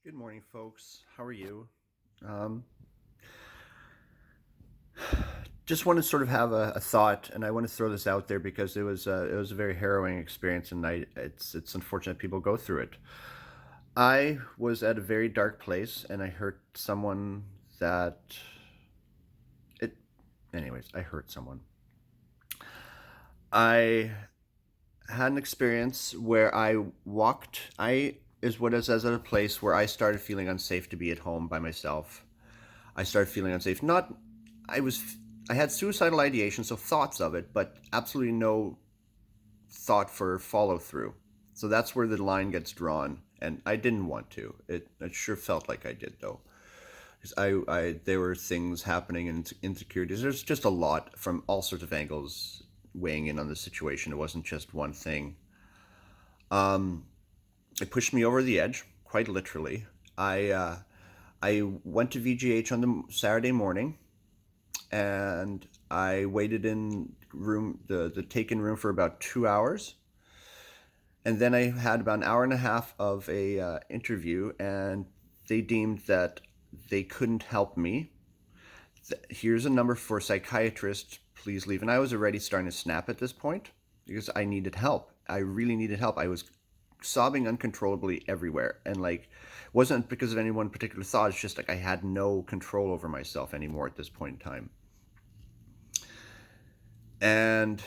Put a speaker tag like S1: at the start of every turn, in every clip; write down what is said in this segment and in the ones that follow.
S1: Good morning, folks. How are you? Um, just want to sort of have a thought, and I want to throw this out there because it was a very harrowing experience, and it's unfortunate people go through it. I was at a very dark place, and I hurt someone that it. Anyways, I hurt someone. I had an experience where I walked. I is what is as at a place where I started feeling unsafe to be at home by myself. I started feeling unsafe. Not, I was, I had suicidal ideation, so thoughts of it, but absolutely no thought for follow through. So that's where the line gets drawn, and I didn't want to. It sure felt like I did though, because there were things happening and insecurities. There's just a lot from all sorts of angles weighing in on the situation. It wasn't just one thing. Um, it pushed me over the edge, quite literally. I went to VGH on the Saturday morning, and I waited in the taken room for about 2 hours, and then I had about an hour and a half of a interview, and they deemed that they couldn't help me. Here's a number for a psychiatrist. Please leave. And I was already starting to snap at this point because I needed help. I really needed help. I was sobbing uncontrollably everywhere, and like, it wasn't because of any one particular thought. It's just like I had no control over myself anymore at this point in time. And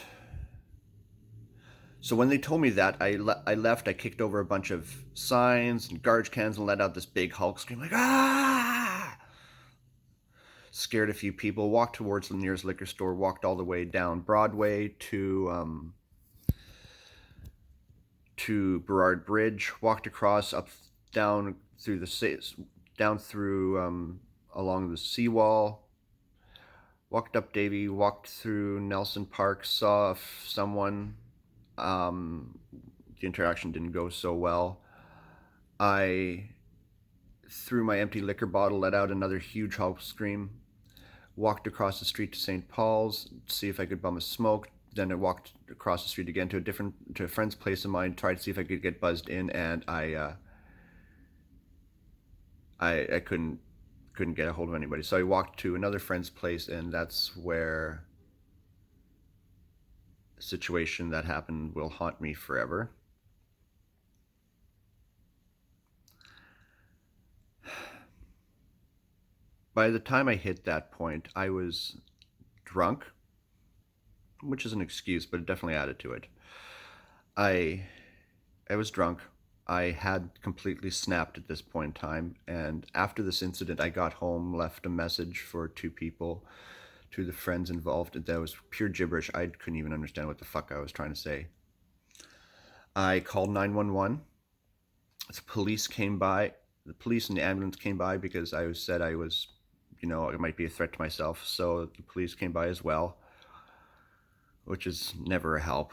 S1: so when they told me that, I left. I kicked over a bunch of signs and garbage cans and let out this big Hulk scream, like, ah! Scared a few people, walked towards the nearest liquor store, walked all the way down Broadway to Burrard Bridge, walked across, up, down through down through along the seawall, walked up Davie, walked through Nelson Park, saw someone. Um, the interaction didn't go so well. I threw my empty liquor bottle, let out another huge Hulk scream, walked across the street to St. Paul's, see if I could bum a smoke. Then I walked across the street again to a friend's place of mine, tried to see if I could get buzzed in, and I couldn't get a hold of anybody. So I walked to another friend's place, and that's where a situation that happened will haunt me forever. By the time I hit that point, I was drunk, which is an excuse, but it definitely added to it. I I was drunk. I had completely snapped at this point in time, and after this incident, I got home, left a message for two people, to the friends involved. That was pure gibberish. I couldn't even understand what the fuck I was trying to say. I called 911. The police came by. The police and the ambulance came by because I said I was, it might be a threat to myself. So the police came by as well, which is never a help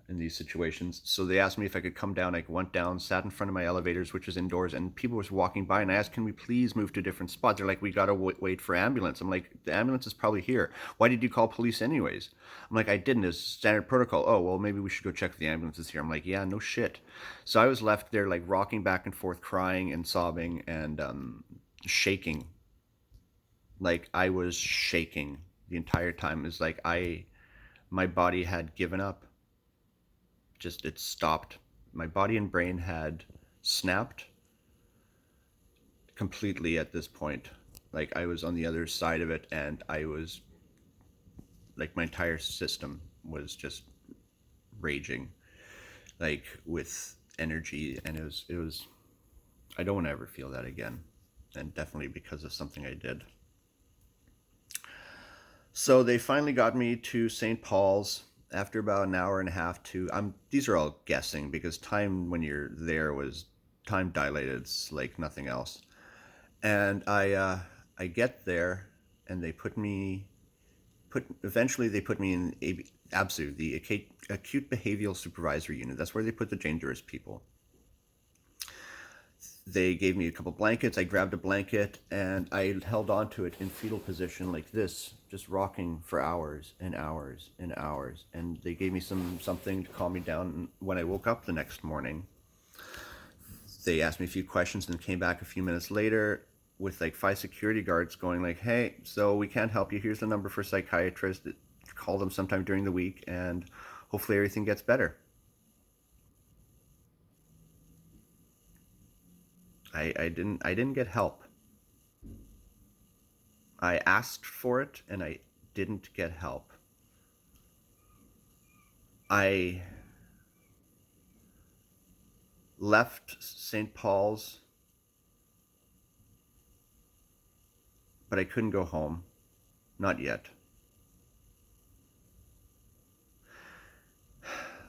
S1: in these situations. So they asked me if I could come down. I went down, sat in front of my elevators, which was indoors, and people was walking by, and I asked, can we please move to a different spot? They're like, we gotta wait for ambulance. I'm like, the ambulance is probably here. Why did you call police anyways? I'm like, I didn't. It's standard protocol. Oh, well, maybe we should go check if the ambulance is here. I'm like, yeah, no shit. So I was left there like rocking back and forth, crying and sobbing and shaking. Like I was shaking the entire time. It's like my body had given up. Just it stopped. My body and brain had snapped completely at this point. Like I was on the other side of it, and I was like, my entire system was just raging, like with energy, and it was. I don't want to ever feel that again, and definitely because of something I did. So they finally got me to St. Paul's after about an hour and a half. To I'm these are all guessing because time when you're there was time dilated. It's like nothing else. And I get there, and they put eventually they put me in ABSU, the acute behavioral supervisory unit. That's where they put the dangerous people. They gave me a couple blankets. I grabbed a blanket and I held onto it in fetal position like this, just rocking for hours and hours and hours. And they gave me something to calm me down. And when I woke up the next morning, They asked me a few questions and came back a few minutes later with like 5 security guards going like, hey, so we can't help you. Here's the number for a psychiatrist. Call them sometime during the week and hopefully everything gets better. I didn't get help. I asked for it and I didn't get help. I left St. Paul's, but I couldn't go home. Not yet.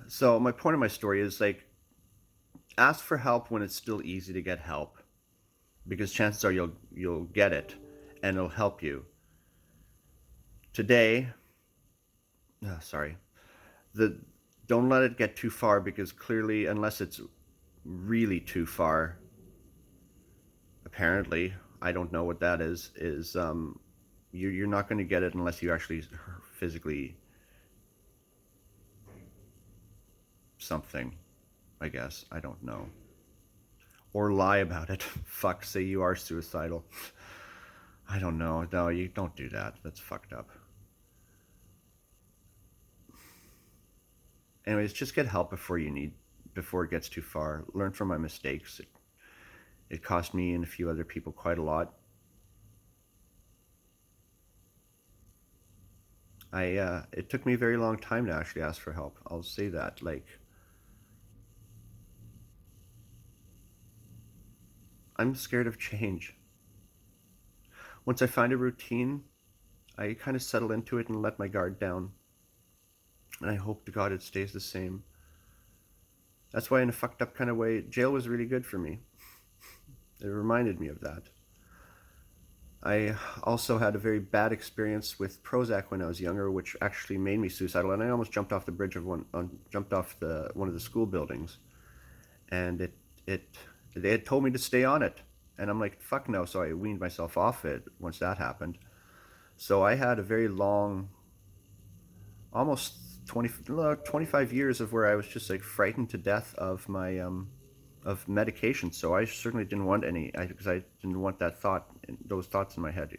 S1: So my point of my story is like, ask for help when it's still easy to get help, because chances are you'll get it and it'll help you. Today, sorry, the don't let it get too far, because clearly, unless it's really too far, apparently, I don't know what that is you're not going to get it unless you actually physically something, I guess. I don't know. Or lie about it. Fuck, say you are suicidal. I don't know. No, you don't do that. That's fucked up. Anyways, just get help before it gets too far. Learn from my mistakes. It cost me and a few other people quite a lot. It took me a very long time to actually ask for help. I'll say that. Like, I'm scared of change. Once I find a routine, I kind of settle into it and let my guard down. And I hope to God it stays the same. That's why, in a fucked up kind of way, jail was really good for me. It reminded me of that. I also had a very bad experience with Prozac when I was younger, which actually made me suicidal, and I almost jumped off the bridge of one of the school buildings, and they had told me to stay on it, and I'm like, fuck no. So I weaned myself off it once that happened. So I had a very long, almost 25 years of where I was just like frightened to death of my of medication. So I certainly didn't want any, because I didn't want those thoughts in my head.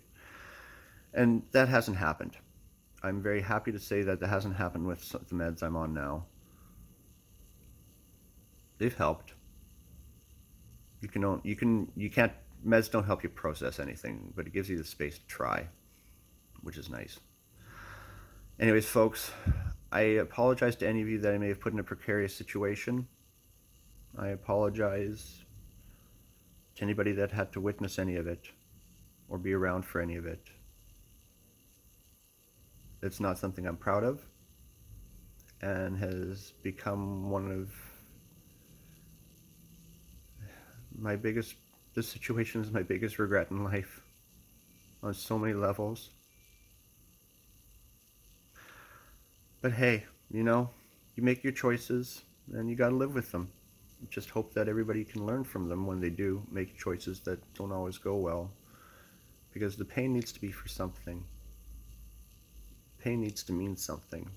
S1: And that hasn't happened. I'm very happy to say that hasn't happened with the meds I'm on now. They've helped. You can't, meds don't help you process anything, but it gives you the space to try, which is nice. Anyways, folks, I apologize to any of you that I may have put in a precarious situation. I apologize to anybody that had to witness any of it or be around for any of it. It's not something I'm proud of, and has become one of this situation is my biggest regret in life on so many levels. But hey, you make your choices and you gotta live with them. Just hope that everybody can learn from them when they do make choices that don't always go well, because the pain needs to be for something. Pain needs to mean something.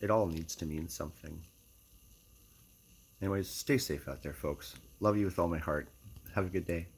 S1: It all needs to mean something. Anyways, stay safe out there, folks. Love you with all my heart. Have a good day.